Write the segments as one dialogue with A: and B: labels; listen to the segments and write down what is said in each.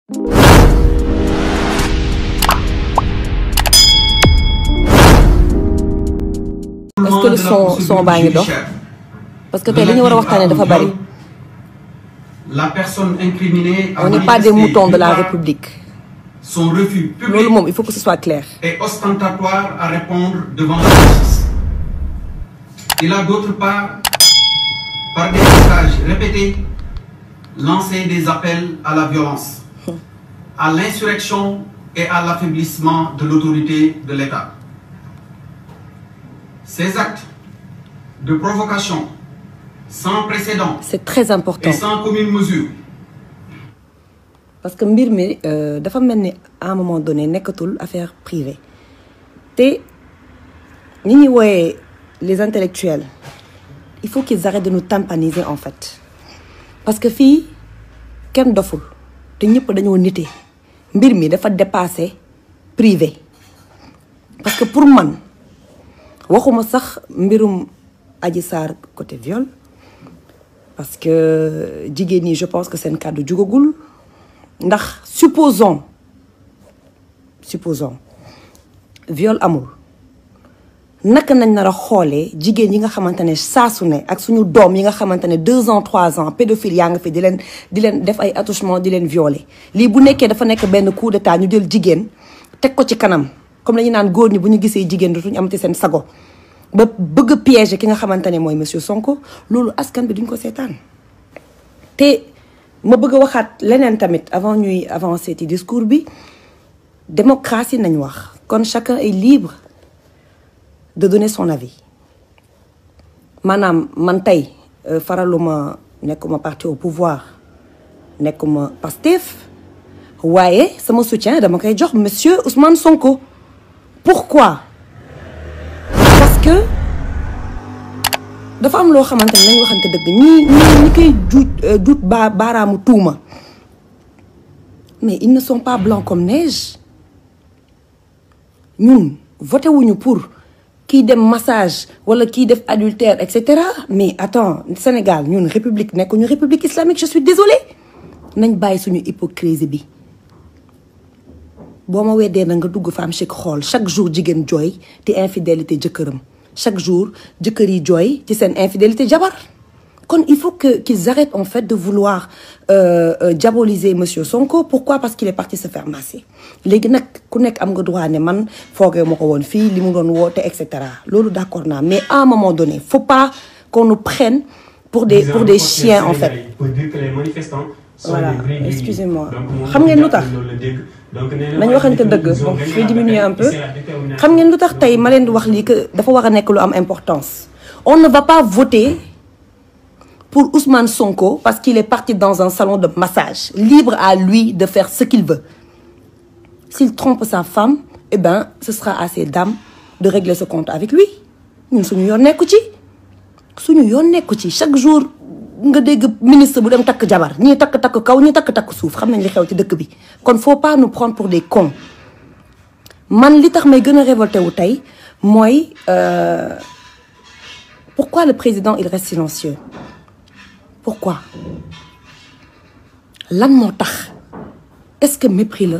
A: Est-ce que le son baa ngi dox parce que tey li ñu war a waxtaanee dafa bari.
B: La personne incriminée
A: on n'est pas des moutons de la République.
B: Son refus public
A: loolu moom il faut que ce soit clair.
B: est ostentatoire à répondre devant la justice. Il a d'autre part, par des messages répétés, lancé des appels à la violence, à l'insurrection et à l'affaiblissement de l'autorité de l'État. Ces actes de provocation sans précédent
A: c'est très important
B: et sans commune mesure.
A: parce que mbir mi dafa mel ni à un moment donné nekkatul affaire privée te ñi ñuy wooyee les intellectuels il faut qu'ils arrêtent de nous tympaniser en fait parce que fii kenn doful te ñëpp dañoo nite mbir mi dafa dépasser privé parce que pour man waxuma sax mbirum Adji Sarr côté viol parce que jigéen ñi je pense que seen kàddu jugagul ndax supposons viol amul naka nañ nar a xoolee jigéen yi nga xamante ne saasu ne ak suñu doom yi nga xamante ne 2 ans 3 ans pédophile yaa nga fi di leen def ay attouchement di leen violer lii bu nekkee dafa nekk benn coup d'état ñu jël jigéen teg ko ci kanam comme la ñu naan góor ñi bu ñu gisee jigéen dootuñu amati seen sago ba bëgg a piéger ki nga xamante ne mooy monsieur Sonko loolu askan bi duñ ko seetaan te ma bëgg a waxaat leneen tamit avant ñuy avancer ci discours bi démocratie nañ wax kon chacun est libre de donner son avis maanaam man tey faraluma nekkuma parti au pouvoir nekkuma Pastef waaye sama soutien dama koy jox monsieur Ousmane Sonko pourquoi parce que dafa am loo xamante ne nañ waxante dëgg ñi koy duut baaraamu tuuma mais ils ne sont pas blancs comme neige ñun voté wuñu pour kii dem massage wala kii def adultère et cetera mais attends Sénégal ñun république nekkuñu république islamique je suis désolée nañ bàyyi suñu hypocrisie bi boo ma weddee na nga dugg Femme Chic xool chaque jour jigéen jooy te infidélité jëkkëram chaque jour jëkkër yi jooy ci seen infidélité jabar kon il faut qu'ils arrêtent en fait de vouloir diaboliser monsieur Sonko pourquoi parce qu'il est parti se faire masser léegi nag ku nekk am nga droit ne man foogee ma ko woon fii li mu doon woote et cetera loolu d'accord naa mais à un moment donné faut pas qu'on nous prenne pour des chiens en fait.
C: Pour dire que les manifestants sont
A: voilà
C: des vrais
A: excusez-moi xam ngeen lu tax nañ waxante dëgg bon je vais diminuer un peu xam ngeen lu tax tey ma leen di wax lii que dafa war a nekk lu am importance on ne va pas voter pour Ousmane Sonko parce qu'il est parti dans un salon de massage libre à lui de faire ce qu'il veut s'il trompe sa femme eh ben ce sera à ces dames de régler ce compte avec lui ñun suñu yoon nekku ci chaque jour nga dégg ministre bu dem takk jabar ñii takk kaw ñii takk suuf xam nañ li xew ci dëkk bi kon faut pas nous prendre pour des cons man li tax may gën a révolté wu tey mooy pourquoi le président il reste silencieux pourquoi lan moo tax est-ce que mépris la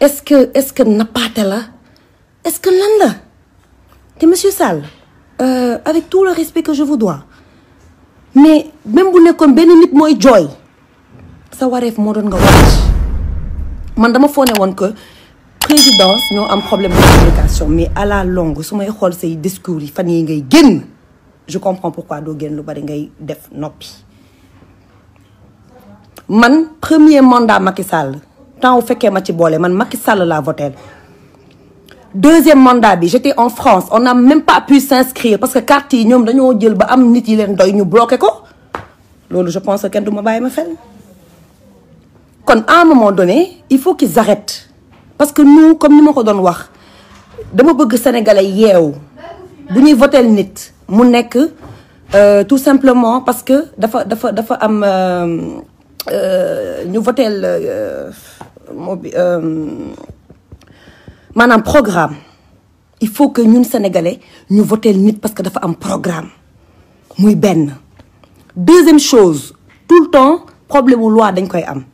A: est-ce que nappaate la est-ce que lan la te monsieur Sall avec tout le respect que je vous dois mais même bu nekkoon benn nit mooy jooy sa wareef moo doon nga wàcc man dama foone woon que présidence ñoo am problème de communication mais à la longue su may xool say discours yi fan yi ngay génn je comprends pourquoi doo génn lu bari ngay def noppi man premier mandat Macky Sall temps bu fekkee ma ci boole man Macky Sall laa voté deuxième mandat bi j'étais en France on n'a même pas pu s'inscrire parce que carte yi ñoom dañoo jël ba am nit yi leen doy ñu bloqué ko loolu je pense que kenn du ma bàyyi ma fenn kon à un moment donné il faut qu'ils arrêtent parce que nous comme ni ma ko doon wax dama bëgg sénégalais yeewu bu ñuy voté nit mu nekk tout simplement parce que dafa am ñu voté maanaam programme il faut que ñun sénégalais ñu voté nit parce que dafa am programme muy benn deuxième chose tout le temps problème wu loi dañ koy am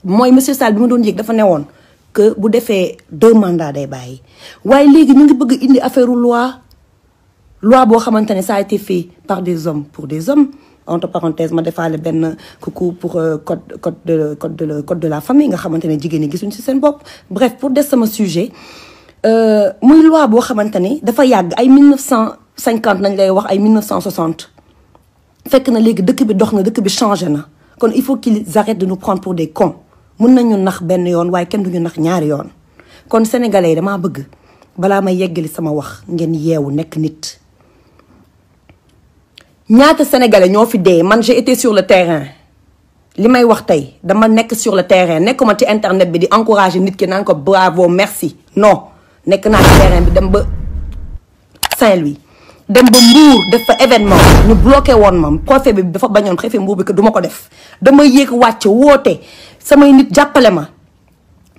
A: mooy monsieur Sall bi ma doon yëg dafa newoon que bu defee 2 mandats day bàyyi waaye léegi ñu ngi bëgg indi affaire loi boo xamante ne ça a été fait par des hommes pour des hommes entre parenthèses ma defaale benn coucou pour code de la famille nga xamante ne jigéen ñi gisuñ ci seen bopp. Bref, pour des sama sujet muy loi boo xamante ne dafa yàgg ay 1950 nañ lay wax ay 1960 fekk na léegi dëkk bi dox na dëkk bi changé na kon il faut qu'ils arrêtent de nous prendre pour des cons. mun nañu nax benn yoon waaye kenn duñu nax ñaari yoon kon sénégalais yi damaa bëgg balaa may yeggali sama wax ngeen yeewu nekk nit. ñaata sénégalais ñoo fi dee man j'ai été sur le terrain li may wax tey dama nekk sur le terrain nekkuma ci internet bi di encourager nit ki naan ko bravo merci non nekk naa ci terrain bi dem ba Saint-Louis dem ba Mbour def fa événement ñu bloqué woon ma préfet bi dafa bañoon préfet Mbour bi que du ma ko def dama yéeg wàcc woote samay nit jàppale ma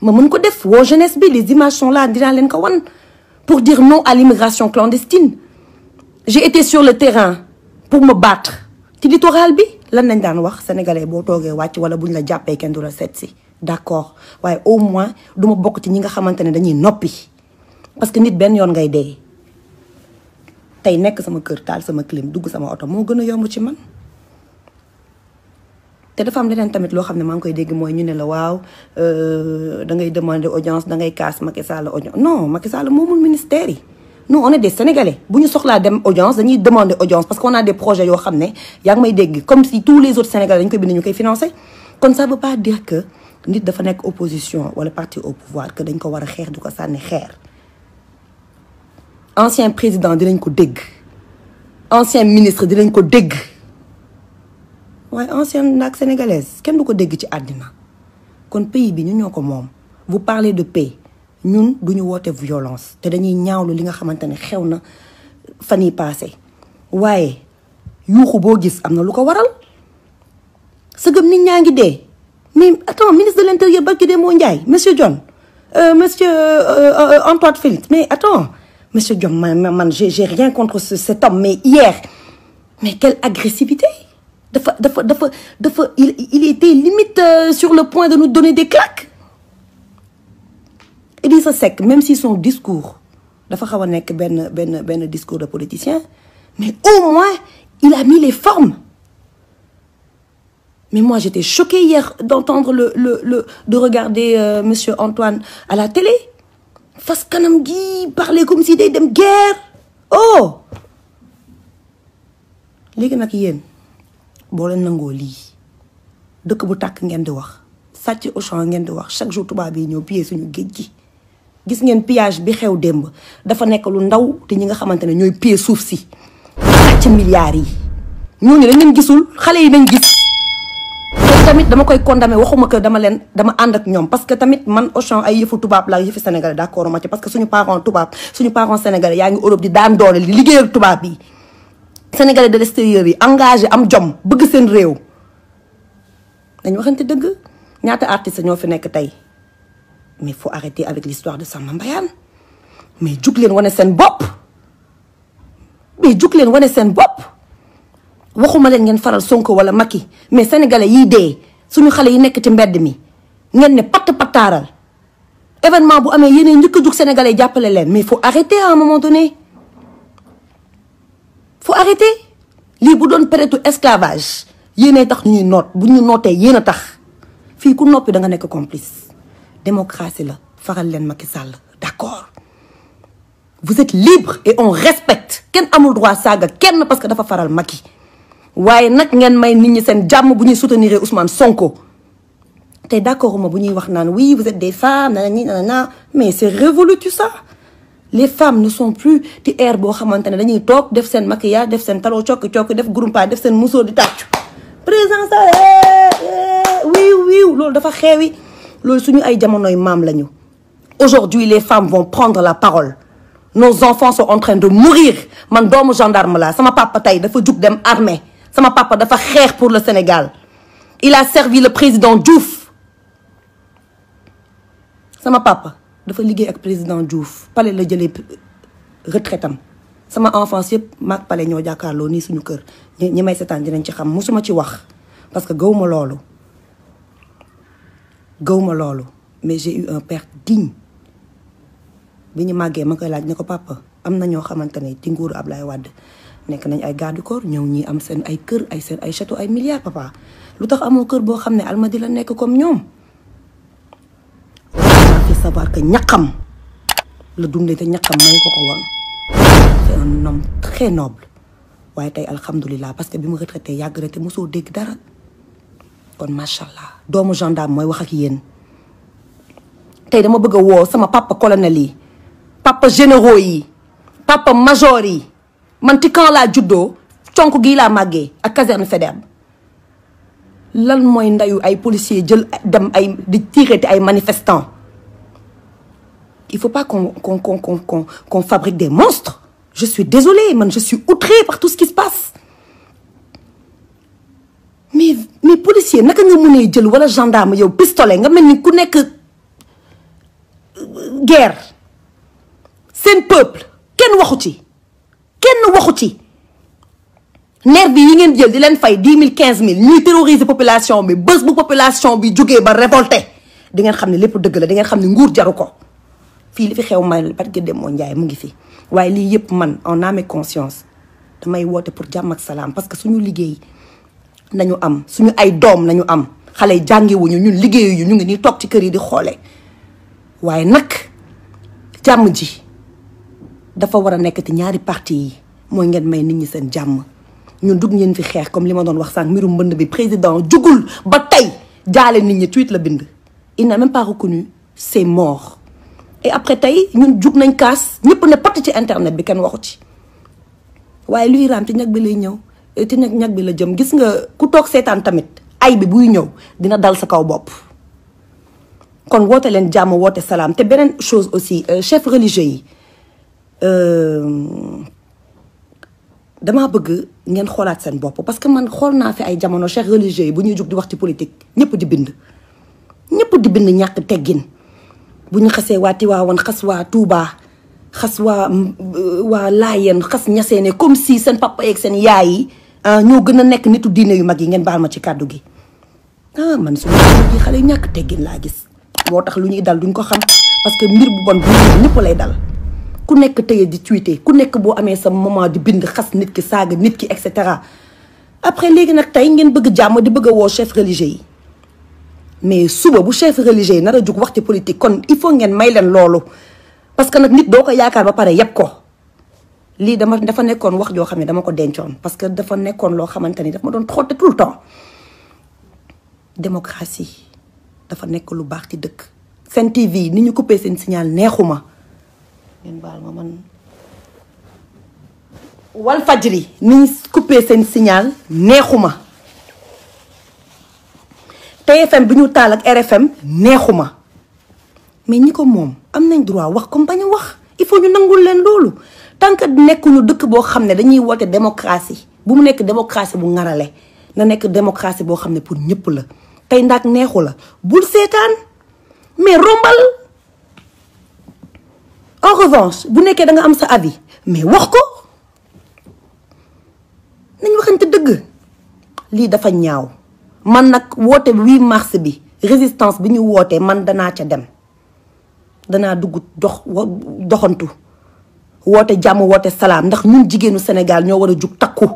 A: mën ko def woo jeunesse bi les images sont là dinaa leen ko wan pour dire non à l'immigration clandestine. J'ai été sur le terrain pour me battre ci littoral bi lan nañ daan wax sénégalais boo toogee wàcc wala buñ la jàppee kenn du la seet si d'accord waaye au moins du ma bokk ci ñi nga xamante ne dañuy noppi parce que nit benn yoon ngay dee. tey nekk sama kër taal sama clim dugg sama oto moo gën a yomb ci man te dafa am leneen tamit loo xam ne maa ngi koy dégg mooy ñu ne la waaw da ngay demander audience da ngay kaas Macky Sall audience non Macky Sall moomul ministère yi nous on est des sénégalais bu ñu soxlaa dem audience dañuy demander audience parce qu'on a des projets yoo xam ne yaa ngi may dégg comme si tous les autres sénégalais dañu koy bind ñu koy financer kon ça veut pas dire que nit dafa nekk opposition wala parti au pouvoir que dañ ko war a xeex di ko sànni xeer. Ancien président dinañ ko dégg ancien ministre dinañ ko dégg waaye ancienne naag sénégalaise kenn du ko dégg ci àddina kon pays bi ñu ñoo ko moom. vous parlez de paix ñun duñu woote violence te dañuy ñaawlu li nga xamante ne xew na fan yi passé waaye yuuxu boo gis am na lu ko waral sëgëm nit ñaa ngi dee mais attends ministre de l'intérieur barki dee moo Ndiaye monsieur John monsieur Antoine Félix mais attends monsieur Diom man j'ai rien contre cet homme mais hier mais quelle agressivité il était limite sur le point de nous donner des claques. Idrissa Seck même si son discours dafa xaw a nekk benn discours de politicien mais au moins il a mis les formes mais moi j'étais choquée hier d'entendre de regarder monsieur Antoine à la télé. fas kanam gi parler comme si day dem guerre oh léegi nag yéen boo leen nangoo lii dëkk bu tàkk ngeen di wax sàcc Auchan ngeen di wax chaque jour tubaab yi ñëw piller suñu géej gi gis ngeen pillage bi xew démb dafa nekk lu ndaw te ñi nga xamante ne ñooy piller suuf si sàcc milliards yi ñooñu dañ leen gisul xale yi nañ gis tamit dama koy condamné waxuma que dama ànd ak ñoom parce que tamit man Auchan ay yëfu tubaab la yëfu sénégalais d'accord ma ci parce que suñu parents tubaab suñu parents sénégalais yaa ngi Europe di daan doole di liggéey ak tubaab yi sénégalais de l'extérieur yi engagé am jom bëgg seen réew dañu waxante dëgg ñaata artistes ñoo fi nekk tey mais faut arrêter avec l'histoire de Samba Mbayaan mais jug leen wane seen bopp waxuma leen ngeen faral Sonko wala Macky mais sénégalais yiy dee suñu xale yi nekk ci mbedd mi ngeen ne pataaral événement bu amee yéeneen njëkk a jug sénégalais jàppale leen mais faut arrêter à un moment donné faut arrêter lii bu doon période esclavage yéenee tax ñuy noot bu ñu nootee yéen a tax fii ku noppi da nga nekk complice démocratie la faral leen Macky Sall d'accord vous êtes libre et on respecte kenn amul droit saaga kenn parce que dafa faral Macky waaye nag ngeen may nit ñi seen jàmm bu ñuy soutenir Ousmane Sonko te d'accord ma bu ñuy wax naan oui vous êtes des femmes nanana mais c'est révolu tout ça les femmes ne sont plus ci air boo xamante ne dañuy toog def seen maquillage def seen taloo cokki def groupe def seen muso di tàccu présence oui loolu dafa xeewi loolu suñu ay jamonoy maam lañu. Aujourd'hui les femmes vont prendre la parole nos enfants sont en train de mourir man doomu gendarme la sama papa tey dafa jug dem armée sama papa dafa xeex pour le Sénégal il a servi le président Diouf sama papa dafa liggéey ak président Diouf Palais la jëlee retraitam sama enfance yëpp maag Palais ñoo jàkkaarloo nii suñu kër ñi may seetaan dinañ ci xam musuma ci wax parce que gawuma loolu gëwma loolu mais j'ai eu un père digne bi ñu màggee ma koy laaj ne ko papa am na ñoo xamante ne ci nguuru Ablaye Wade nekk nañ ay garde corps ñëw ñii am seen ay kër ay seen ay château ay milliards papa lu tax amoo kër boo xam ne Almadies la nekk comme ñoom. on fait savoir que ñaqam la dundee te ñaqam may ko woon c'est un homme très noble waaye tey alhamdulilah parce que bi mu retraité yàgg na te mosoo dégg dara kon macha allah doomu gendarme mooy wax ak yéen tey dama bëgg a woo sama papa colonel yi papa généraux yi papa major yi man ci camp laa juddoo conk gii laa màggee ak caserne Faidherbe lan mooy ndayu ay policiers jël dem ay di tirer ay manifestants il faut pas qu'on fabrique des monstres je suis désolée man je suis outrée par tout ce qui se passe mais policier naka nga mënee jël wala gendarme yow pistolet nga mel ni ku nekk guerre seen peuple kenn waxu ci nervi yi ngeen jël di leen fay 10 000 15 000 ñuy terroriser population bi bés bu population bi jógee ba révolté di ngeen xam ne lépp dëgg la di ngeen xam ne nguur jaru ko fii li fi xew may parce que Demba Ndiaye mu ngi fi waaye lii yëpp man en âme et conscience damay woote pour jàmm ak salaam parce que suñu liggéey nañu am suñu ay doom nañu am xale yi jàngiwuñu ñun liggéeyuñu ñu ngi nii toog ci kër yi di xoole waaye nag jàmm ji dafa war a nekk ci ñaari parti yi mooy ngeen may nit ñi seen jàmm ñun dugg ngeen fi xeex comme li ma doon wax sànq mbirum mbënd bi président jugul ba tey jaale nit ñi tweet la bind il n'a même pas reconnu c'est mort et après tey ñun jug nañ kaas ñëpp ne patt ci internet bi kenn waxu ci waaye luy raam ci ñag bi lay ñëw ci ñag bi la jëm gis nga ku toog seetaan tamit ay bi buy ñëw dina dal sa kaw bopp kon woote leen jàmm woote salaam te beneen chose aussi chef religieux yi damaa bëgg ngeen xoolaat seen bopp parce que man xool naa fi ay jamono chef religieux yi bu ñuy jug di wax ci politique ñëpp di bind ñàkk teggin bu ñu xasee waa Tiwaawan xas waa Tuubaa xas waa Laayeen xas ñaseene comme si seen papa yeeg seen yaay yi ñoo gën a nekk nitu diine yu mag yi ngeen baal ma ci kàddu gi man su ma xale yu ñàkk teggin laa gis moo tax lu ñuy dal duñ ko xam parce que mbir bu bon bu ñëpp lay dal ku nekk tëye di tweeter ku nekk boo amee sa moment di bind xas nit ki saaga nit ki et cetera après léegi nag tey ngeen bëgg jàmm di bëgg a woo chef religieux yi mais suba bu chef religieux yi nar a jug waxti politique kon il faut ngeen may leen loolu parce que nag nit doo ko yaakaar ba pare yëpp ko lii dafa nekkoon wax joo xam ne dama ko dencoon parce que dafa nekkoon loo xamante ni daf ma doon trotter tout le temps démocratie dafa nekk lu baax ci dëkk Sen TV ni ñu coupé seen signal neexuma ngeen baal ma man Walfadjri ni ñu coupé seen signal neexuma TFM bi ñu taal ak RFM neexuma mais ñi ko moom am nañ droit wax comme bañ a wax il faut ñu nangul leen loolu tant que nekkuñu dëkk boo xam ne dañuy woote démocratie bu mu nekk démocratie bu ngarale na nekk démocratie boo xam ne pour ñëpp la tey ndax neexu la bul seetaan mais rombal en revanche bu nekkee da nga am sa avis mais wax ko nañ waxante dëgg lii dafa ñaaw man nag woote 8 mars bi résistance bi ñu wootee man danaa ca dem danaa dugg doxantu woote jàmm woote salaam ndax ñun jigéenu Sénégal ñoo war a jug takku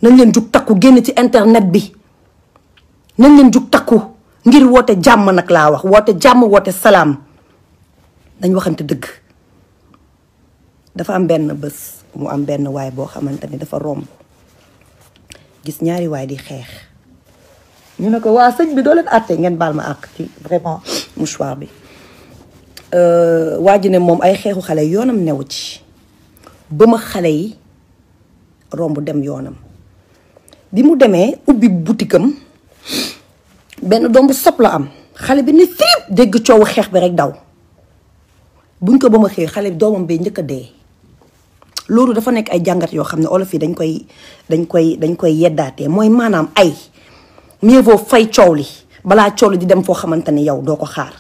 A: nañ leen jug takku génn ci internet bi nañ leen jug takku ngir woote jàmm nag laa wax woote jàmm woote salaam dañ waxante dëgg dafa am benn bés mu am benn waay boo xamante ni dafa romb gis ñaari waay di xeex ñu ne ko waa sëñ bi doo leen àtte ngeen baal ma àq ci vraiment mouchoir bi waa ji ne moom ay xeexu xale yoonam newu ci ba ma xale yi romb dem yoonam bi mu demee ubbi butikam benn doom bu sob la am xale bi ni firib dégg coowu xeex bi rek daw buñ ko ba ma xëy xale bi doomam bee njëkk a dee loolu dafa nekk ay jàngat yoo xam ne olof yi dañ koy yeddaatee mooy maanaam ay mieux vaut fay coow li balaa coow li di dem foo xamante ne yow doo ko xaar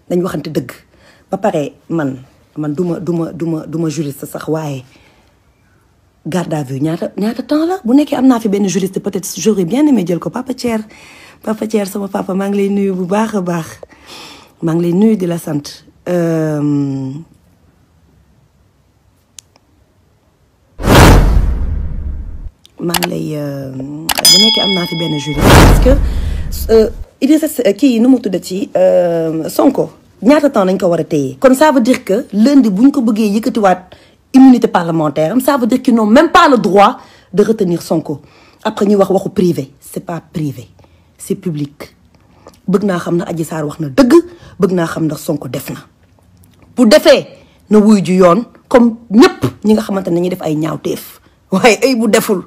A: dañ waxante dëgg ba pare man duma juriste sax waaye garde à vue ñaata temps la bu nekkee am naa fi benn juriste peut-être j'aurais bien aimé jël ko Papa Thier Papa Thier sama papa maa ngi lay nuyu bu baax a baax maa ngi lay nuyu di la sant maa ngi lay bu nekkee am naa fi benn jury parce que Idrissa kii nu mu tuddati Sonko ñaata temps nañ ko war a téye kon ça veut dire que lundi bu ñu ko bëggee yëkkatiwaat immunité parlementaire am ça veut dire qu'ils n'ont même pas le droit de retenir Sonko après ñuy wax waxu privé c'est pas privé c'est public bëgg naa xam na Adji Sarr wax na dëgg bëgg naa xam ndax Sonko def na bu defee na wuy ju yoon comme ñëpp ñi nga xamante ne ñuy def ay ñaawteef waaye ay bu deful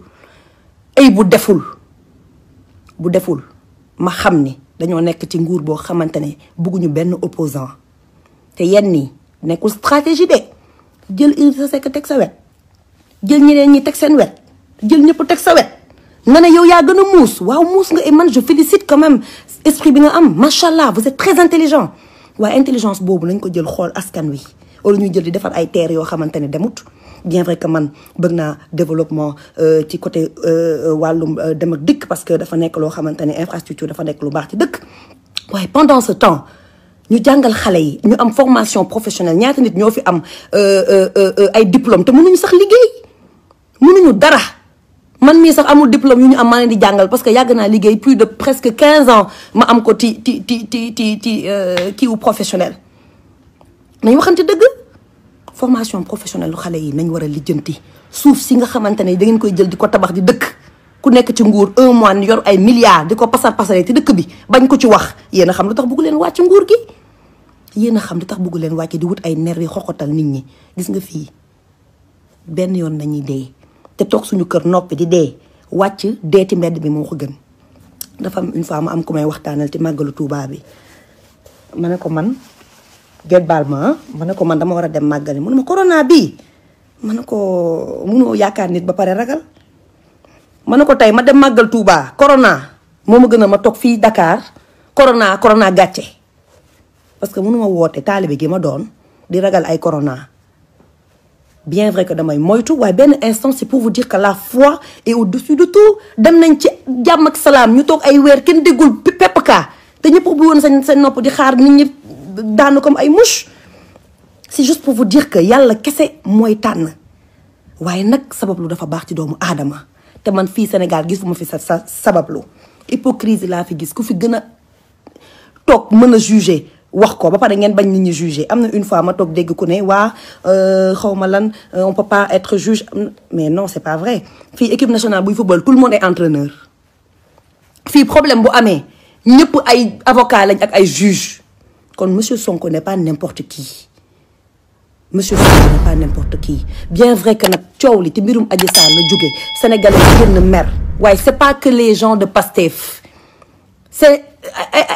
A: ma xam ni dañoo nekk ci nguur boo xamante ne bëgguñu benn opposant te yenn nii nekkul stratégie de jël Idrissa Seck teg sa wet jël ñeneen ñi teg seen wet jël ñëpp teg sa wet nga ne yow yaa gën a muus waaw muus nga et man je félicite quand même esprit bi nga am macha allah vous êtes très intelligent waaye intelligence boobu nañ ko jël xool askan wi wala ñuy jël di defar ay terres yoo xamante ne demut bien vrai que man bëgg naa développement ci côté wàllum dem ak dikk parce que dafa nekk loo xamante ne infrastructure dafa nekk lu baax ci dëkk waaye pendant ce temps ñu jàngal xale yi ñu am formation professionnelle ñaata nit ñoo fi am ay diplôme te mënuñu sax liggéey mënuñu dara man mii sax amul diplôme yu ñu am maa leen di jàngal parce que yàgg naa liggéey plus de presque 15 ans ma am ko ti kiiwu professionnel nañ waxante dëgg formation professionnelle lu xale yi nañ war a lijjanti suuf si nga xamante ne da ngeen koy jël di ko tabax di dëkk ku nekk ci nguur un mois ni yor ay milliards di ko pasare ci dëkk bi bañ ko ci wax yéen a xam lu tax bëggu leen wàcc nguur gi yéen a xam lu tax bëggu leen wàcc di wut ay nervi xoxotal nit ñi gis nga fii benn yoon nañuy dee te toog suñu kër noppi di dee wàcc dee ci mbedd bi moo ko gën dafa am une fois ma am ku may waxtaanal ci màggalu Tuubaa bi ma ne ko man gét baal ma ne ko man dama war a dem màggali mu ne ma corona bii ma ne ko munoo yaakaar nit ba pare ragal ma ne ko tey ma dem màggal Touba corona moo ma gën a ma toog fii Dakar corona gàcce parce que mënuma woote taalibe gi ma doon di ragal ay corona bien vrai que damay moytu waaye benn instant c'est pour vous dire que la foi est au-dessus de tout dem nañ ci jàmm ak salaam ñu toog ay weer kenn déggul pepp kaa te ñëpp ubbi woon seen nopp di xaar nit ñi daanu comme ay mouche c'est juste pour vous dire que yàlla kese mooy tànn waaye nag sabablu dafa baax ci doomu aadama te man fii Sénégal gis bu ma fi sa sabablu hypocrisie laa fi gis ku fi gën a toog mën a juger wax ko ba pare ngeen bañ nit ñi juger am na une fois ma toog dégg ku ne waa xaw ma lan on peut pas être juge mais non c'est pas vrai fii équipe nationale buy football tout le monde est entraîneur fii problème bu amee ñëpp ay avocat lañ ak ay juge kon monsieur Sonko n'est pas n'importe qui monsieur Sonko n'est pas n'importe qui bien vrai que nag coow li ci mbirum Adji Sarr la jóge Sénégalais génn mer waaye c'est pas que les gens de Pastef c'est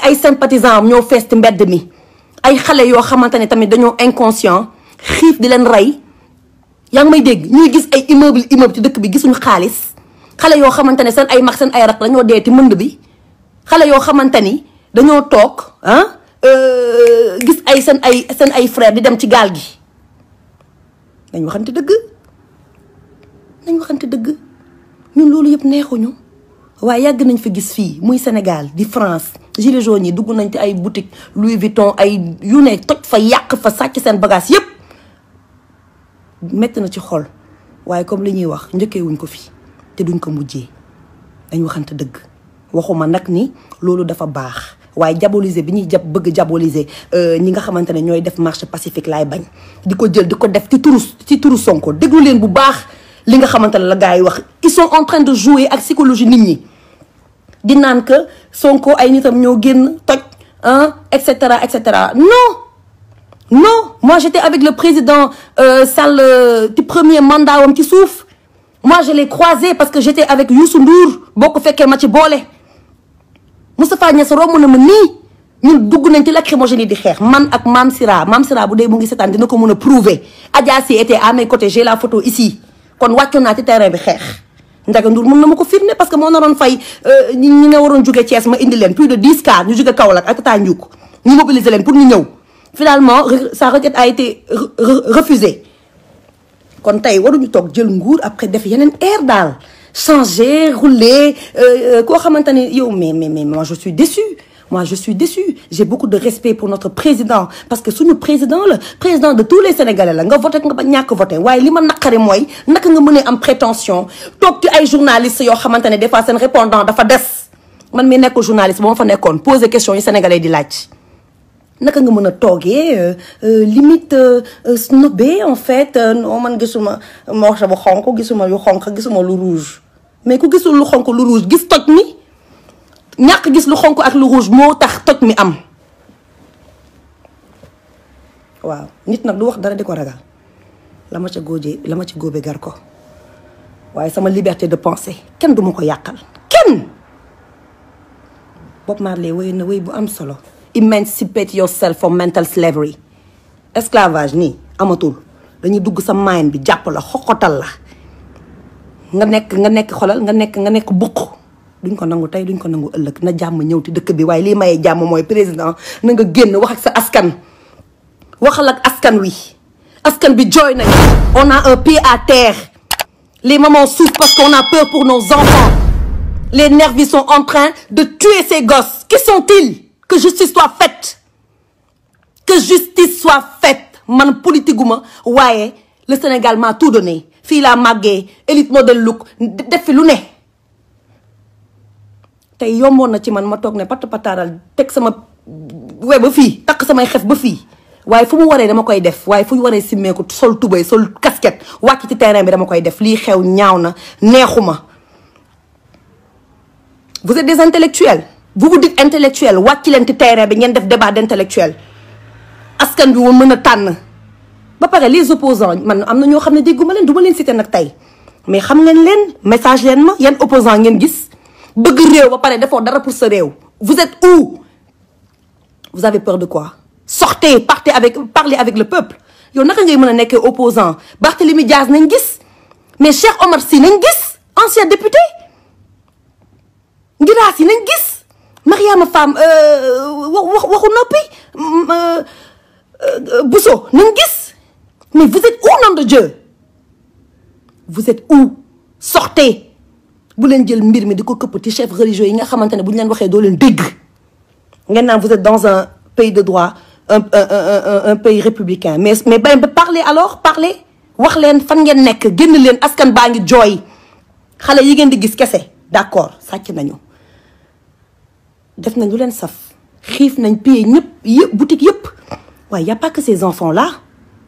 A: ay sympathisants ñoo fees ci mbedd mi ay xale yoo xamante ne tamit dañoo inconscient xiif di leen rey yaa ngi may dégg ñuy gis ay immeuble ci dëkk bi gisuñu xaalis xale yoo xamante ne seen ay mag seen ay rak dañoo dee ci mënd bi xale yoo xamante ni dañoo toog gis seen ay frère di dem ci gaal gi nañ waxante dëgg ñun loolu yëpp neexuñu waaye yàgg nañ fi gis fii muy Sénégal di France gilets jaunes yi dugg nañ ci ay boutique Louis Vuitton ay yu ne toj fa yàq fa sàcc seen bagage yëpp metti na ci xol waaye comme li ñuy wax njëkkee wuñ ko fi te duñ ko mujjee dañ waxante dëgg waxuma nag ni loolu dafa baax waaye diaboliser bi ñuy bëgg diaboliser ñi nga xamante ne ñooy def marche pacifique laay bañ di ko jël di ko def ci turu Sonko déglu leen bu baax li nga xamante ne la gars yi wax ils sont en train de jouer ak psychologie nit ñi di naan que Sonko ay nitam ñoo génn toj et cetera non moi j'étais avec le président Sall ci premier mandat wam ci suuf moi je l'ai croisé parce que j'étais avec Youssou Ndour boo ko fekkee ma ci boole Moustapha Niasse romb na ma nii ñun dugg nañ ci lacrymogène yi di xeex man ak Mame Sira bu dee mu ngi seetaan dina ko mën a prouver Adja Sy était à mes côtés j'ai la photo ici kon wàccoon naa ci terrain bi xeex Ndiaga Ndour mën na ma ko firnde parce que moo naroon fay ñi ne waroon jóge Thiès ma indi leen plus de 10 cas ñu jóge Kaolack ak Tata Ndiouk ñu mobiliser leen pour ñu ñëw finalement sa requête a été refusée kon tey waruñu toog jël nguur après def yeneen air daal changer rouler koo xamante ne yow mais moi je suis déçue. Moi je suis déçue. J'ai beaucoup de respect pour notre président parce que suñu président la président de tous les Sénégalais la nga voté nga ba ñàkk voté waaye li ma naqari mooy naka nga mën a am prétention toog ci ay journalistes yoo xamante ne des fois seen répondant dafa des man mi nekk journaliste ba ma fa nekkoon poser question yi Sénégalais di laaj. naka nga mën a toogee limite snobé en fait non man gisuma morceau bu xonk gisuma yu xonk gisuma lu rouge mais ku gisul lu xonk lu rouge gis toj mi ñàkk gis lu xonk ak lu rouge moo tax toj mi am. waaw nit nag du wax dara di ko ragal la ma ci góobe gar ko waaye sama liberté de penser kenn du ma ko yàqal kenn. Bob Marley wéy na wéy bu am solo. Emancipate yourself from mental slavery. Esclavage nii amatul dañuy dugg sa mind bi jàpp la xoxotal la nga nekk xolal nga nekk buq duñ ko nangu tey duñ ko nangu ëllëg na jàmm ñëw ti dëkk bi waaye lii mayee jàmm mooy président na nga génn wax ak sa askan waxal ak askan wi askan bi jooy nañ on a un pied à terre les mamans souffrent parce qu'on a peur pour nos enfants les nervis sont en train de tuer ces gosses qui sont-ils? Que justice soit faite. Que justice soit faite. Man politique gu ma waaye le Sénégal m'a tout donné fii laa màggee élite modèle look def fi lu ne. tey yomboon na ci man ma toog ne patt pataaral teg sama we ba fii takk samay xef ba fii waaye fu mu waree dama koy def waaye fu ñu waree simmeeku sol tubéy sol casquette wàcc ci terrain bi dama koy def lii xew ñaaw na neexuma. Vous êtes des intellectuels. Vous vous dites intellectuel wàcc leen ci terrain bi ngeen def débat d'intellectuel askan bi woon mën a tànn ba pare les opposants man am na ñoo xam ne dégguma leen du ma leen citer nag tey mais xam ngeen leen message leen ma yan opposant ngeen gis bëgg réew ba pare defoo dara pour sa réew. Vous êtes où? Vous avez peur de quoi? Sortez, parlez avec le peuple. yow naka ngay mën a nekkee opposant Barthélémy Diaz nañ gis mais Cheikh Omar Sy nañ gis ancien député Ngiraas yi nañ gis. Mariama Fam waxu noppi Bousso nañ gis mais vous êtes où nom de Dieu? Vous êtes où? Sortez bu leen jël mbir mi di ko këpp ci chef religieux yi nga xamante ne bu ñu leen waxee doo leen dégg ngeen naan vous êtes dans un pays de droit un pays républicain mais parlez alors parlez wax leen fan ngeen nekk génn leen askan baa ngi jooy xale yi ngeen di gis kese d'accord sàcc nañu def nañ lu leen saf xiif nañ payé ñëpp yëpp boutique yëpp waaye y a pas que ces enfants là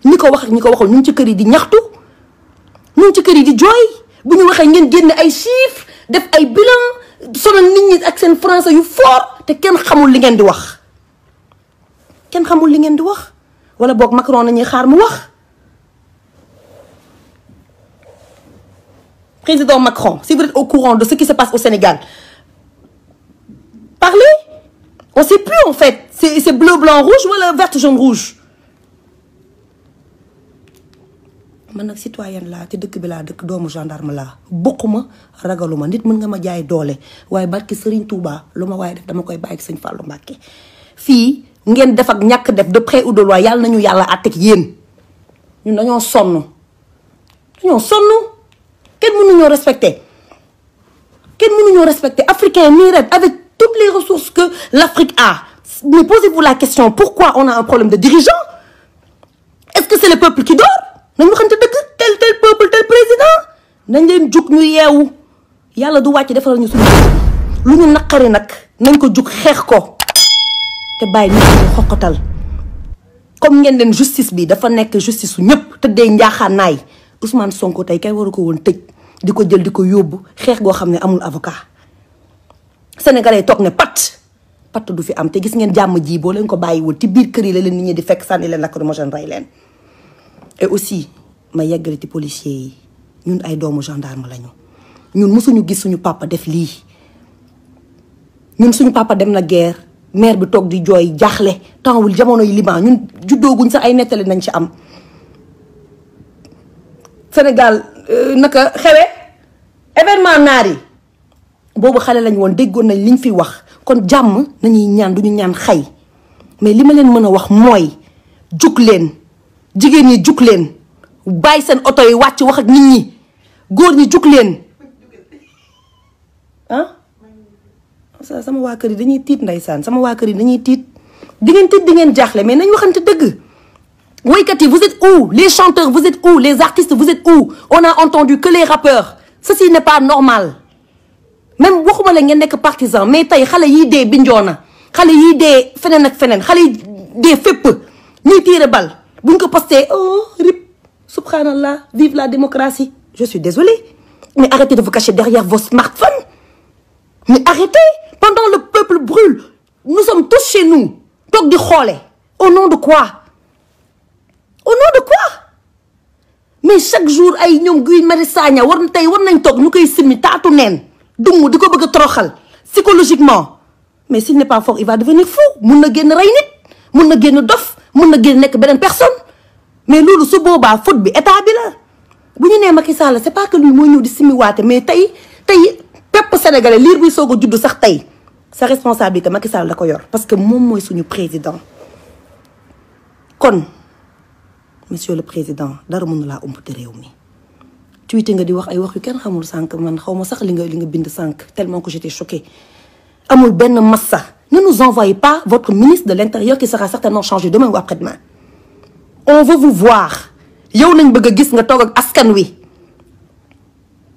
A: ñi ko wax ak ñi ko waxul ñu ngi ci kër yi di ñaxtu ñu ngi ci kër yi di jooy bu ñu waxee ngeen génne ay chiffres def ay bilan sonal nit ñi ak seen français yu fort te kenn xamul li ngeen di wax kenn xamul li ngeen di wax wala boog Macron nañuy xaar mu wax. Président Macron, si vous êtes au courant de ce qui se passe au Sénégal, parlez. On ne sait plus en fait. C'est bleu, blanc, rouge ou vert, jaune, rouge. man nag citoyenne laa te dëkk bi laa dëkk doomu gendarme laa bokkuma ragaluma nit mën nga ma jaay doole waaye barki Serigne Touba lu ma waaye def dama koy bàyyi ak Sëñ Fallou Mbacké fii ngeen def ak ñàkk def de près ou de loin yàlla nañu yàlla àtteeg yéen ñun dañoo sonn kenn mënuñoo respecté africain nii rek avec toutes les ressources que l'Afrique a. Mais posez-vous la question, pourquoi on a un problème de dirigeants? Est-ce que c'est le peuple qui dort? nañu xam te dëgg tel peuple tel président nañ leen jug ñu yeewu yàlla du wàcc defaral ñu suñu lu ñu naqari nag nañ ko jug xeex ko te bàyyi nit ñi xoqatal comme ngeen leen justice bi dafa nekk justice su ñëpp tëddee njaaxaanaay Ousmane Sonko tey kay waru ko woon tëj di ko jël di ko yóbbu xeex goo xam ne amul avocat sénégalais toog ne pat du fi am te gis ngeen jàmm ji boo leen ko bàyyiwul ci biir kër yi la leen nit ñi di fekk sànni leen lacrymogène rey leen. Et aussi ma yeggali ci policiers yi ñun ay doomu gendarme lañu ñun mësuñu gis suñu papa def lii ñun suñu papa dem na guerre maire bi toog di jooy jaaxle tempswul jamono yi Liban ñun juddooguñ sax ay nettali nañ ci am. Sénégal naka xewe événement naar yi boobu xale lañ woon déggoon nañ liñ fi wax kon jàmm nañuy ñaan duñu ñaan xay mais li ma leen mën a wax mooy jug leen jigéen ñi jug leen bàyyi seen oto yi wàcc wax ak nit ñi góor ñi jug leen ah sama waa kër yi dañuy tiit ndeysaan sama waa kër yi dañuy tiit di ngeen tiit di ngeen jaaxle mais nañ waxante dëgg. woykat yi vous êtes où? Les chanteurs vous êtes où? Les artistes vous êtes où? On a entendu que les rappeurs. Ceci n'est pas normal. Même waxuma la ngeen nekk partisan mais tey xale yii dee Bignona xale yii dee feneen ak feneen xale yi dee fépp ñuy tiire bal buñ ko posté oh rip subhanallah vive la démocratie. Je suis désolée mais arrêtez de vous cacher derrière vos smartphones. Mais arrêtez. Pendant le peuple brûle nous sommes tous chez nous toog di xoole au nom de quoi? Au nom de quoi? Mais chaque jour ay ñoom Guy Marius Sagna war nañ toog ñu koy simmi taatu neen dumm di ko bëgg a toroxal psychologiquement. Mais s'il n'est pas fort il va devenir fou. Mun na génn rey nit mun na génn dof mun na génn nekk beneen personne. Mais loolu su boobaa faute bi état bi la. Bu ñu nee Macky Sall c'est pas que lui moo ñëw di simmi waate mais tey pépp sénégalais liir buy soog a juddu sax tey sa responsabilité Macky Sall da ko yor parce que moom mooy suñu président. Kon monsieur le président dara mënu laa umpute réew mi tuuti nga di wax ay wax yu kenn xamul sànq man xaw ma sax li nga bind sànq tellement que j'étais choquée. Amul benn massa. Ne nous envoyez pas votre ministre de l'intérieur qui sera certainement changé demain ou après-demain. On veut vous voir. yow nañ bëgg a gis nga toog ak askan wi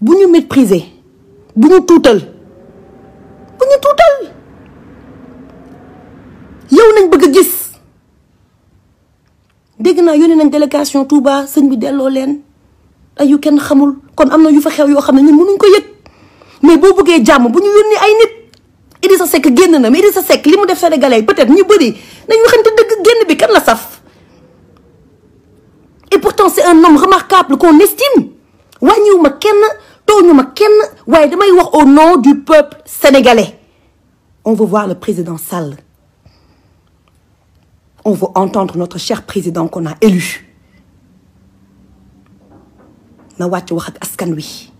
A: bu ñu mépriser bu ñu tuutal yow nañ bëgg a gis. dégg naa yónnee nañ délégation Touba sëñ bi delloo leen ay yu kenn xamul kon am na yu fa xew yoo xam ne ñun mënuñ ko yëg mais boo bëggee jàmm bu ñu yónnee ay nit. Idrissa Seck génn na mais Idrissa Seck li mu def sénégalais peut-être ñu bëri nañ waxante dëgg génn bi kan la saf. Et pourtant c'est un homme remarquable qu'on estime wàññiwuma kenn tooñuma kenn waaye damay wax au nom du peuple sénégalais. On veut voir le président Sall. On veut entendre notre cher président qu'on a élu. Na wàcc wax ak askan wi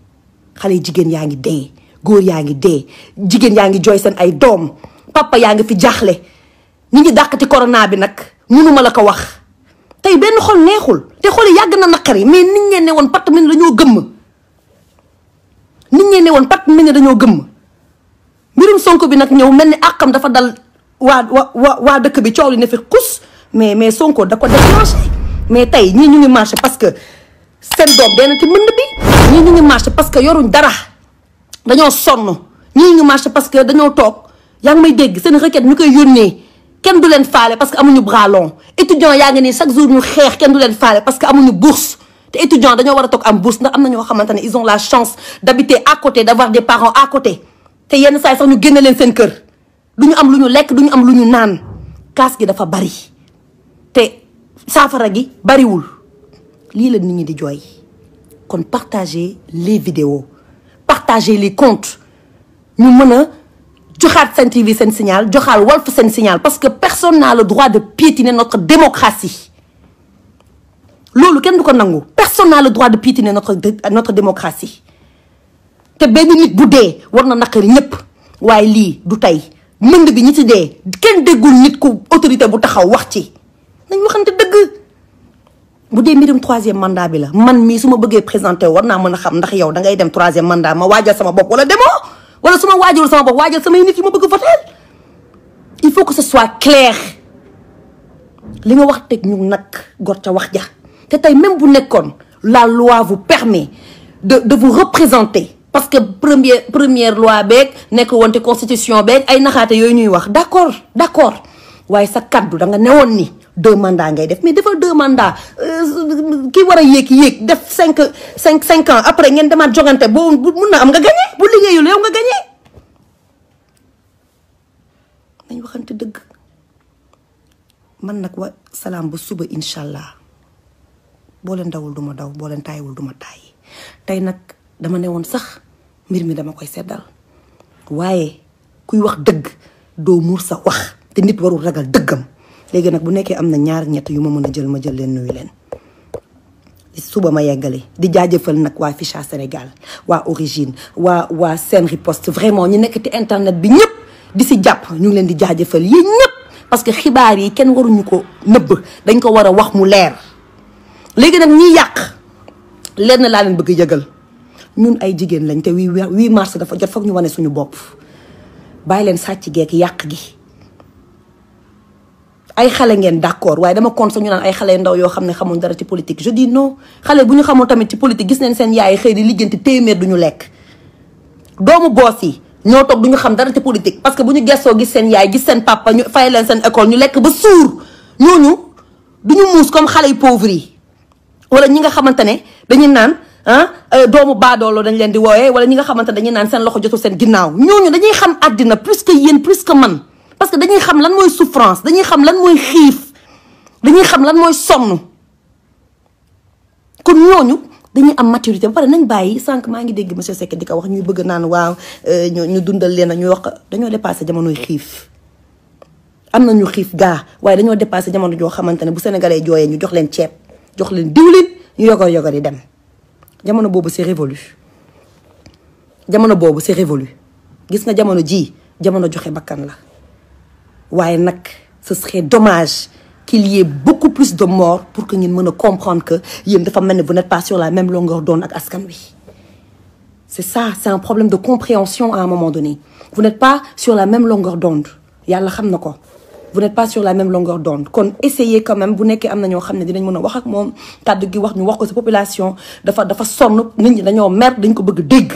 A: xale yi jigéen yaa ngi dee góor yaa ngi dee jigéen yaa ngi jooy seen ay doom papa yaa ngi fi jaaxle ñi ngi dàqati corona bi nag mënuma la ko wax tey benn xol neexul te xol yi yàgg na naqari mais nit ñee ne woon patt mel ni dañoo gëmm mbirum Sonko bi nag ñëw mel ni àqam dafa dal waa dëkk bi coow li ne fi xus mais Sonko da ko déclenché mais tey ñii ñu ngi marché parce que seen doom dee na ci mbënd bi ñii ñu ngi marché parce que yoruñ dara dañoo sonn ñii ñu ngi marché parce que dañoo toog yaa ngi may dégg seen requête ñu koy yónnee kenn du leen faale parce que amuñu bras long étudiant yaa ngi nii chaque jour ñu xeex kenn du leen faale parce que amuñu bourse te étudiant dañoo war a toog am bourse ndax am na ñoo xamante ne ils ont la chance d'habiter à côté d'avoir des parents à côté te yenn saa yi sax ñu génne leen seen kër du ñu am lu ñu lekk du ñu am lu ñu naan kaas gi dafa bari te saafara gi bariwul lii la nit ñi di jooy kon partagez les vidéos partagez les comptes ñu mën a joxaat Sen TV seen signal joxaal Walf seen signal parce que personne n'a le droit de piétiner notre démocratie loolu kenn du ko nangu personne n'a le droit de piétiner notre démocratie te benn nit bu dee war na naqari ñëpp waaye lii du tey mënd bi ñi ci dee kenn déggul nit ku autorité bu taxaw wax ci nañ waxante dëgg bu dee mbirum 3e mandat bi la man mii su ma bëggee présenté war naa mën a xam ndax yow da ngay dem 3e mandat ma waajal sama bopp wala demoo wala su ma waajalul sama bopp waajal samay nit yi ma bëgg voter il faut que ce soit clair li nga wax teg ñu nag gor ca wax ja te tey même bu nekkoon la loi vous permet de vous représenter parce que première loi beeg nekk wonte constitution beeg ay naxaate yooyu ñuy wax d'accord waaye sa kaddu da nga newoon ni 2 mandats ngay def mais defal 2 mandats ki war a yéeg def 5 ans après ngeen demaat jogante boo mun na am nga gagné bu liggéeyul yow nga gagné nañ waxante dëgg man nag wa salaam ba suba incha allah boo leen dawul duma daw boo leen taayiwul duma taayi tey nag dama ne woon sax mbir mi dama koy seddal waaye kuy wax dëgg doo muur sa wax te nit warul ragal dëggam léegi nag bu nekkee am na 2 ñett yu ma mën a jël ma jël leen nuyu leen suba ma yeggale di jaajëfal nag waa Ficha Sénégal waa Origine waa Sen Riposte vraiment ñu nekk ci internet bi ñëpp di si jàpp ñu ngi leen di jaajëfal yéen ñëpp parce que xibaar yi kenn waruñu ko nëbb dañ ko war a wax mu leer léegi nag ñiy yàq lenn laa leen bëgg yëgal ñun ay jigéen lañ te 8 mars dafa jot foog ñu wane suñu bopp bàyyi leen sàcc geek yàq gi. ay xale ngeen d'accord waaye dama kon sax ñu naan ay xale ndaw yoo xam ne xamuñ dara ci politique je dis non xale bu ñu xamoon tamit ci politique gis nañ seen yaay xëy di lijjanti téeméer duñu lekk. doomu boos yi ñoo toog duñu xam dara ci politique parce que bu ñu gestoo gis seen yaay gis seen papa ñu fay leen seen école ñu lekk ba suur ñooñu duñu muus comme xale yu pauvre yi. wala ñi nga xamante ne dañuy naan doomu baadoolo dañ leen di wooyee wala ñi nga xamante ne dañuy naan seen loxo jotul seen ginnaaw ñooñu dañuy xam àddina plus que yéen plus que man. parce que dañuy xam lan mooy souffrance dañuy xam lan mooy xiif dañuy xam lan mooy sonn kon ñooñu dañuy am maturité ba pare nañ bàyyi sànq maa ngi dégg monsieur Seck di ko wax ñuy bëgg naan waaw ñu dundal leen ñuy wax dañoo dépassé jamonoy xiif. am na ñu xiif gaa waaye dañoo dépassé jamono joo xamante ne bu sénégalais jooyee ñu jox leen ceeb jox leen diwlin ñu yogar yi dem jamono boobu c'est révolu jamono boobu c'est révolu gis nga jamono ji jamono joxe bakkan la. waaye nag ce serait dommage qu'il y ait beaucoup plus de morts pour que ngeen mën a comprendre que yéen dafa mel ne vous n'êtes pas sur la même longueur d'onde ak askan wi. c'est ça c'est un problème de compréhension à un moment donné vous n'êtes pas sur la même longueur d'onde yàlla xam na ko vous n'êtes pas sur la même longueur d'onde kon essayez quand même bu nekkee am na ñoo xam ne dinañ mën a wax ak moom kàddu gi wax ñu wax ko ci population dafa sonn nit ñi dañoo mer dañ ko bëgg dégg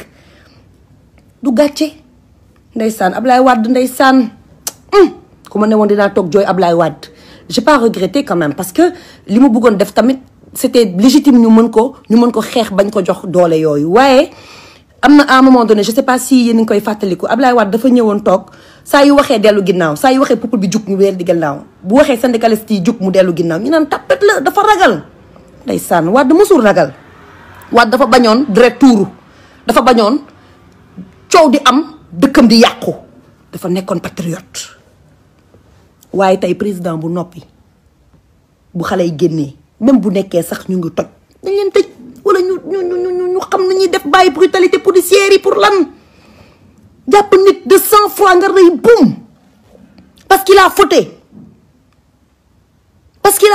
A: du gàcce ndeysaan Ablaye Wade ndeysaan ku ma ne woon dinaa toog jooy Ablaye Wade j'ai pas regretté quand même parce que li mu bëggoon def tamit c'était légitime ñu mën ko xeex bañ ko jox doole yooyu waaye am na à un moment donné je sais pas si yéen a ngi koy fàttaliku Ablaye Wade dafa ñëwoon toog saa yu waxee dellu ginnaaw saa yu waxee peuple bi jug ñu weer di ginnaaw bu waxee syndicaliste yi jug mu dellu ginnaaw ñu naan tapet la dafa ragal ndeysaan Wade musul ragal Wade dafa bañoon deret tuuru dafa bañoon coow di am dëkkam di yàqu dafa nekkoon patriote waaye tey président bu noppi bu xale yi génnee même bu nekkee sax ñu ngi toj dañ leen tëj wala ñu xam nañuy def bàyyi brutalité policière yi pour lan jàpp nit de 100 fois nga rëy boum parce qu'il a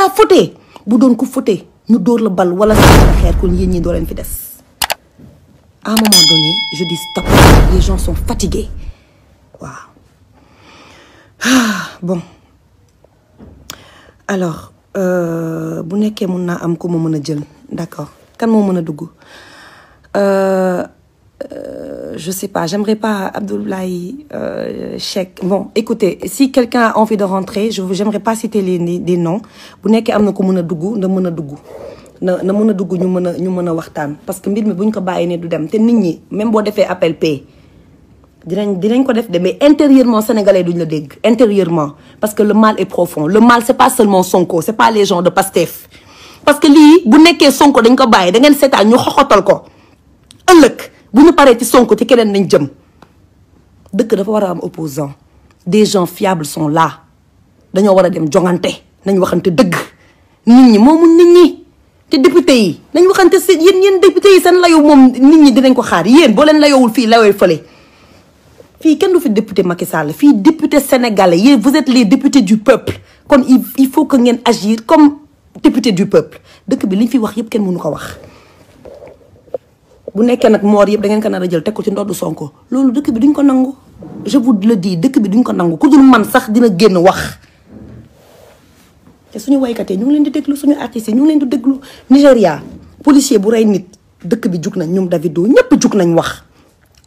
A: fauté bu doon ko fauté ñu dóor la bal wala sa xeer kon yéen ñi doo leen fi des à un moment donné je dis stop les gens sont fatigués waaw bon alors bu nekkee mun naa am ko ma mën a jël d'accord kan moo mën a dugg je sais pas j'aimerais pas Abdoulaye Cheikh bon écoutez si quelqu'un a envie de rentrer j'aimerais pas citer des noms bu nekkee am na ko mën a dugg na mën a dugg na mën a dugg ñu mën a waxtaan parce que mbir mi buñ ko bàyyi ne du dem te nit ñi même boo defee appel pay dinañ ko def de mais intérieurement sénégalais duñ la dégg intérieurement parce que le mal est profond le mal c'est pas seulement Sonko c'est pas les gens de Pastef parce que lii bu nekkee Sonko dañ ko bàyyi da ngeen seetaan ñu xoxotal ko ëllëg bu ñu paree ci Sonko ci keneen nañ jëm dëkk dafa war a am opposant des gens fiables sont là dañoo war a dem jongante nañ waxante dëgg nit ñi moomuñ nit ñi te député yi nañ waxante si yéen député yi seen layow moom nit ñi dinañ ko xaar yéen boo leen layowul fii layooy fële fii kenn du fi député Macky Sall fii député sénégalais yéen vous êtes les députés du peuple kon il faut que ngeen agir comme député du peuple dëkk bi liñ fi wax yëpp kenn mënu ko wax bu nekkee nag moor yëpp da ngeen ko nar a jël teg ko ci ndoddu Sonko loolu dëkk bi duñ ko nangu je vous le dis dëkk bi duñ ko nangu ku dul man sax dina génn wax te suñu waykat yi ñu ngi leen di déglu suñu artistes yi ñu ngi leen di déglu Nigéria policier bu rey nit dëkk bi jug nañ ñoom Davido ñëpp jug nañ wax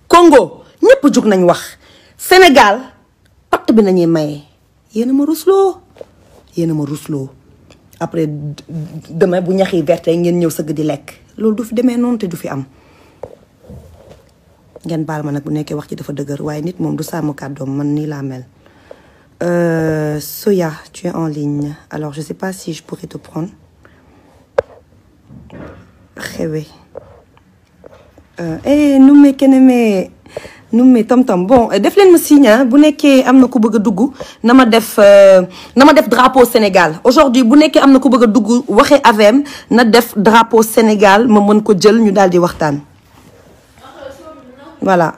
A: Congo ñëpp jug nañ wax Sénégal patt bi nañuy maye yéen a ma rusloo après demain bu ñax yi verte ngeen ñëw sëgg di lekk loolu du fi demee noonu te du fi am ngeen baal ma nag bu nekkee wax ci dafa dëgër waaye nit moom du sàmm kàddoom man nii laa mel. Soya, tu es en ligne. Alors, je sais pas si je pourrais te prendre. Xewe. Nume keneme. Nume tam. Bon, def leen ma signe bu nekkee am na ku bëgg a dugg na ma def drapeau Sénégal. Aujourd'hui bu nekkee am na ku bëgg a dugg waxee AVM na def drapeau Sénégal ma mën ko jël ñu daal di waxtaan. Voilà.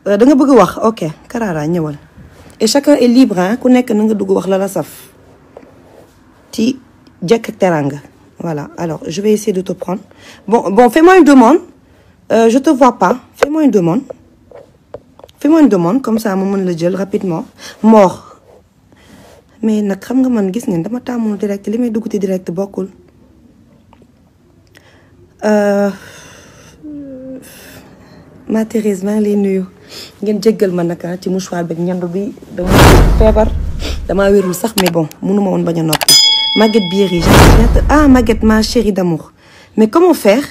A: Da nga bëgg wax ok Karara ñëwal et chacun est libre ku nekk na nga dugg wax la la saf ci jekk ak teranga. Voilà, alors je vais essayer de te prendre. Bon, fais-moi une demande. Je te vois pas. Fais-moi une demande. Fais-moi une demande, comme ça, je le gel rapidement. Mort. Mais nak xam nga man gis ngeen dama tamul direct li may dugg ci direct bokul. Ma Thérèse maa ngi lay nuyu. Ngeen jéggal ma naka ci mouchoir bi ñandu bi dama feebar. Dama wérul sax mais bon, mënuma won baña noppi. Maguette Biéry, ah Maguette ma chérie d'amour. Mais comment faire?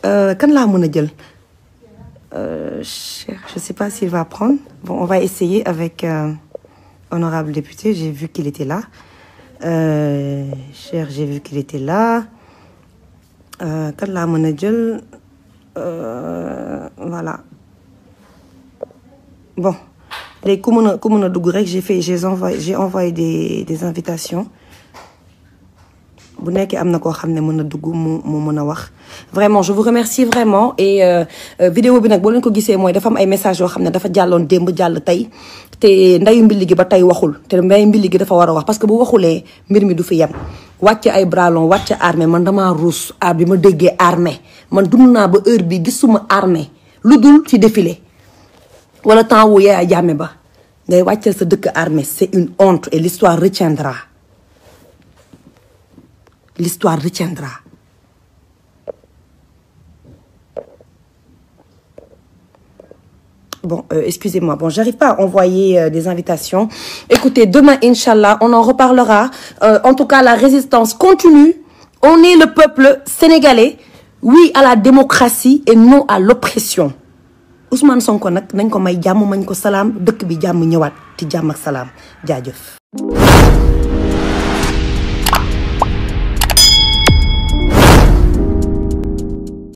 A: Quand la mën jël? Je sais pas s'il va prendre. Bon, on va essayer avec honorable député. J'ai vu qu'il était là. Cher, j'ai vu qu'il était là. Quand la mën jël? Voilà. Bon. Les communes de Gourek, j'ai envoyé des invitations. Vraiment, je vous remercie vraiment. Et vidéo bi nak bo len ko gissé moy dafa am ay message yo xamné dafa jallon demb jall tay té ndayu mbilli gi ba tay waxul té ndayu mbilli gi dafa wara wax parce que bu waxulé mbir mi du fi yam wacc ay bralon wacc armée man dama rouss ar bi ma déggé armée man dunna ba heure bi gisuma armée ludul ci défilé wala temps wu Yaya Jammeh ba ngay waccal sa dëkk armée c'est une honte et l'histoire retiendra. L'histoire retiendra. Bon, excusez-moi. Bon, j'arrive pas à envoyer des invitations. Écoutez, demain, Inch'Allah, on en reparlera. En tout cas, la résistance continue. On est le peuple sénégalais. Oui à la démocratie et non à l'oppression. Ousmane Sonko nak nañ ko may jamm mañ ko salam dëkk bi jamm ñëwaat ci jamm ak salam jaajëf